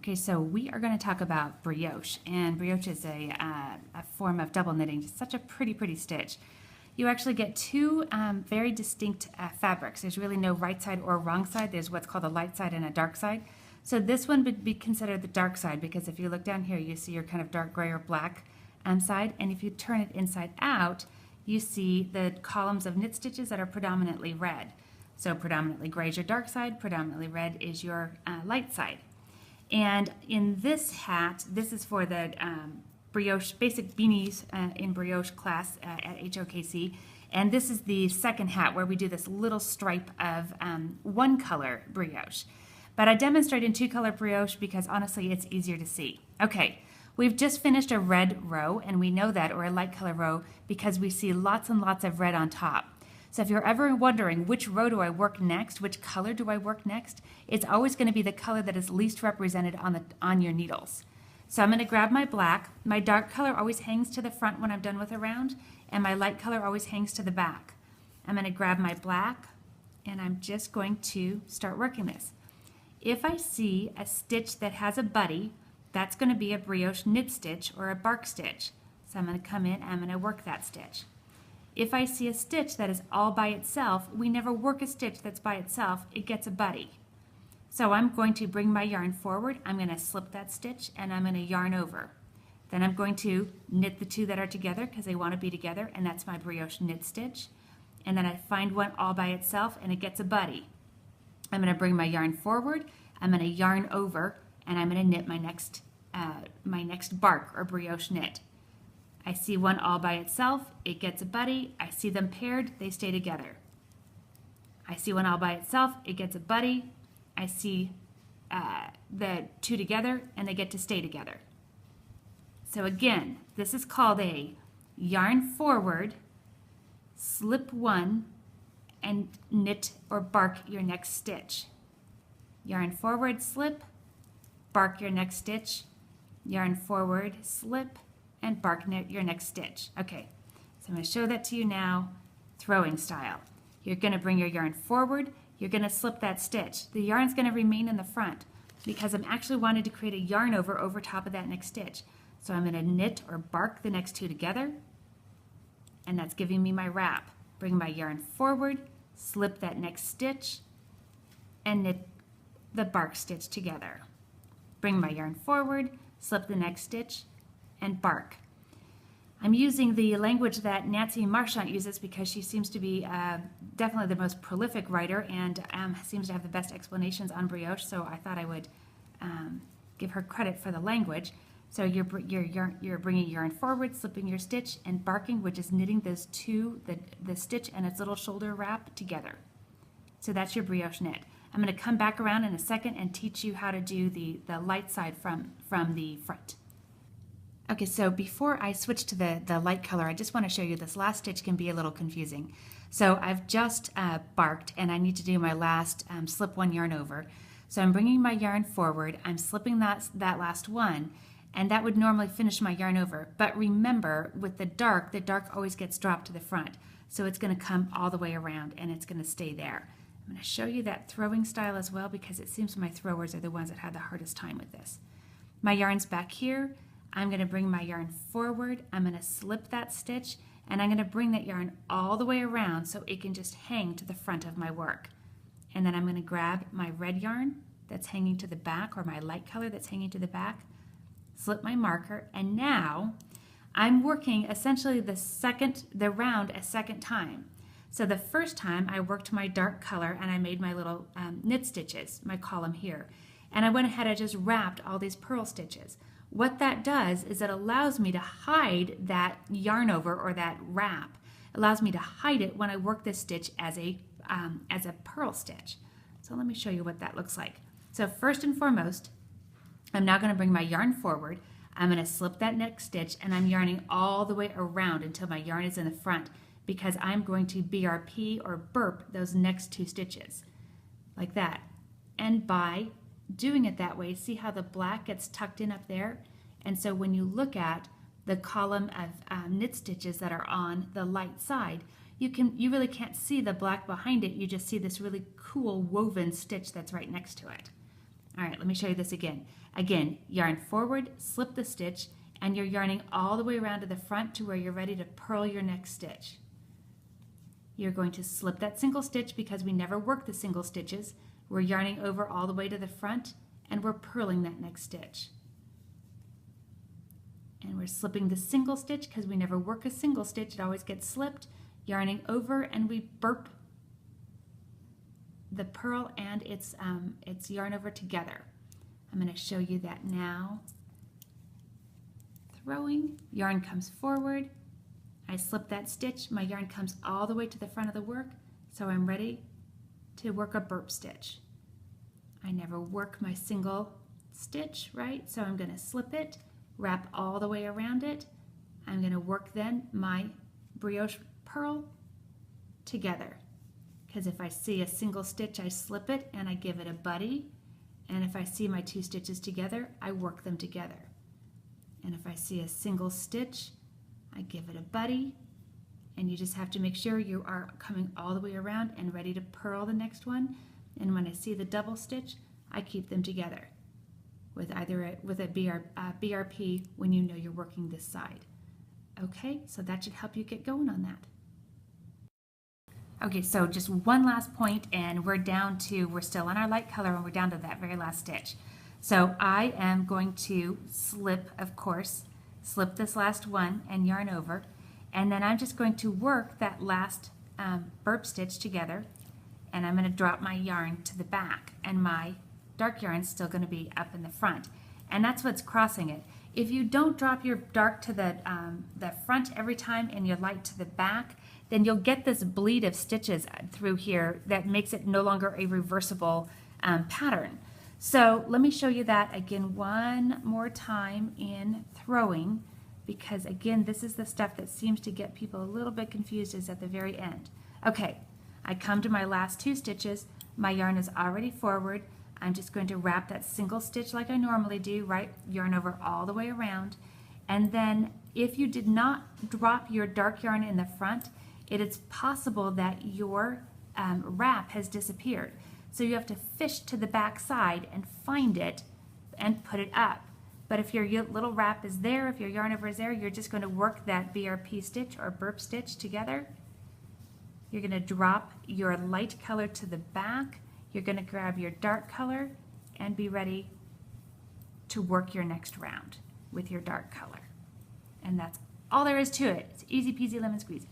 Okay, so we are going to talk about brioche, and brioche is a form of double knitting. It's such a pretty stitch. You actually get two very distinct fabrics. There's really no right side or wrong side. There's what's called a light side and a dark side. So this one would be considered the dark side because if you look down here, you see your kind of dark gray or black side, and if you turn it inside out, you see the columns of knit stitches that are predominantly red. So predominantly gray is your dark side, predominantly red is your light side. And in this hat, this is for the brioche, basic beanies in brioche class at HOKC. And this is the second hat where we do this little stripe of one color brioche. But I demonstrate in two color brioche because honestly it's easier to see. Okay, we've just finished a red row, and we know that, or a light color row, because we see lots and lots of red on top. So if you're ever wondering which row do I work next, which color do I work next, it's always going to be the color that is least represented on your needles. So I'm going to grab my black. My dark color always hangs to the front when I'm done with a round, and my light color always hangs to the back. I'm going to grab my black, and I'm just going to start working this. If I see a stitch that has a buddy, that's going to be a brioche knit stitch or a bark stitch. So I'm going to come in and I'm going to work that stitch. If I see a stitch that is all by itself, we never work a stitch that's by itself, it gets a buddy. So I'm going to bring my yarn forward, I'm going to slip that stitch, and I'm going to yarn over. Then I'm going to knit the two that are together because they want to be together, and that's my brioche knit stitch. And then I find one all by itself and it gets a buddy. I'm going to bring my yarn forward, I'm going to yarn over, and I'm going to knit my next bark or brioche knit. I see one all by itself, it gets a buddy. I see them paired, they stay together. I see one all by itself, it gets a buddy. I see the two together, and they get to stay together. So again, this is called a yarn forward, slip one, and knit or bark your next stitch. Yarn forward, slip, bark your next stitch, yarn forward, slip, and bark knit your next stitch. Okay, so I'm going to show that to you now, throwing style. You're going to bring your yarn forward, you're going to slip that stitch. The yarn's going to remain in the front because I'm actually wanting to create a yarn over top of that next stitch. So I'm going to knit or bark the next two together, and that's giving me my wrap. Bring my yarn forward, slip that next stitch, and knit the bark stitch together. Bring my yarn forward, slip the next stitch, and bark. I'm using the language that Nancy Marchant uses because she seems to be definitely the most prolific writer and seems to have the best explanations on brioche, so I thought I would give her credit for the language. So you're bringing yarn forward, slipping your stitch, and barking, which is knitting those two, the stitch and its little shoulder wrap together. So that's your brioche knit. I'm going to come back around in a second and teach you how to do the light side from the front. Okay, so before I switch to the light color, I just want to show you this last stitch can be a little confusing. So I've just barked, and I need to do my last slip one yarn over. So I'm bringing my yarn forward, I'm slipping that last one, and that would normally finish my yarn over. But remember, with the dark always gets dropped to the front. So it's going to come all the way around, and it's going to stay there. I'm going to show you that throwing style as well because it seems my throwers are the ones that had the hardest time with this. My yarn's back here. I'm going to bring my yarn forward, I'm going to slip that stitch, and I'm going to bring that yarn all the way around so it can just hang to the front of my work. And then I'm going to grab my red yarn that's hanging to the back, or my light color that's hanging to the back, slip my marker, and now I'm working essentially the round a second time. So the first time I worked my dark color and I made my little knit stitches, my column here, and I went ahead and just wrapped all these purl stitches. What that does is it allows me to hide that yarn over or that wrap. It allows me to hide it when I work this stitch as a purl stitch. So let me show you what that looks like. So first and foremost, I'm now going to bring my yarn forward. I'm going to slip that next stitch, and I'm yarning all the way around until my yarn is in the front because I'm going to BRP or burp those next two stitches like that. And by doing it that way, see how the black gets tucked in up there? And so when you look at the column of knit stitches that are on the light side, you really can't see the black behind it. You just see this really cool woven stitch that's right next to it. All right, let me show you this again. Again, yarn forward, slip the stitch, and you're yarning all the way around to the front to where you're ready to purl your next stitch. You're going to slip that single stitch because we never work the single stitches. We're yarning over all the way to the front and we're purling that next stitch. And we're slipping the single stitch because we never work a single stitch. It always gets slipped. Yarning over and we burp the purl and its yarn over together. I'm going to show you that now. Throwing, yarn comes forward. I slip that stitch, my yarn comes all the way to the front of the work, so I'm ready to work a burp stitch. I never work my single stitch, right? So I'm going to slip it, wrap all the way around it. I'm going to work then my brioche purl together. Because if I see a single stitch, I slip it and I give it a buddy. And if I see my two stitches together, I work them together. And if I see a single stitch, I give it a buddy, and you just have to make sure you are coming all the way around and ready to purl the next one. And when I see the double stitch, I keep them together with either a BRP when you know you're working this side. Okay, so that should help you get going on that. Okay, so just one last point, and we're still on our light color, and we're down to that very last stitch. So I am going to slip, of course, slip this last one and yarn over, and then I'm just going to work that last burp stitch together, and I'm going to drop my yarn to the back, and my dark yarn is still going to be up in the front, and that's what's crossing it. If you don't drop your dark to the front every time and your light to the back, then you'll get this bleed of stitches through here that makes it no longer a reversible pattern. So let me show you that again one more time in throwing, because again, this is the stuff that seems to get people a little bit confused, is at the very end. Okay, I come to my last two stitches, my yarn is already forward, I'm just going to wrap that single stitch like I normally do, right? Yarn over all the way around, and then if you did not drop your dark yarn in the front, it is possible that your wrap has disappeared. So you have to fish to the back side and find it and put it up. But if your little wrap is there, if your yarn over is there, you're just going to work that BRP stitch or burp stitch together. You're going to drop your light color to the back. You're going to grab your dark color and be ready to work your next round with your dark color. And that's all there is to it. It's easy peasy lemon squeezy.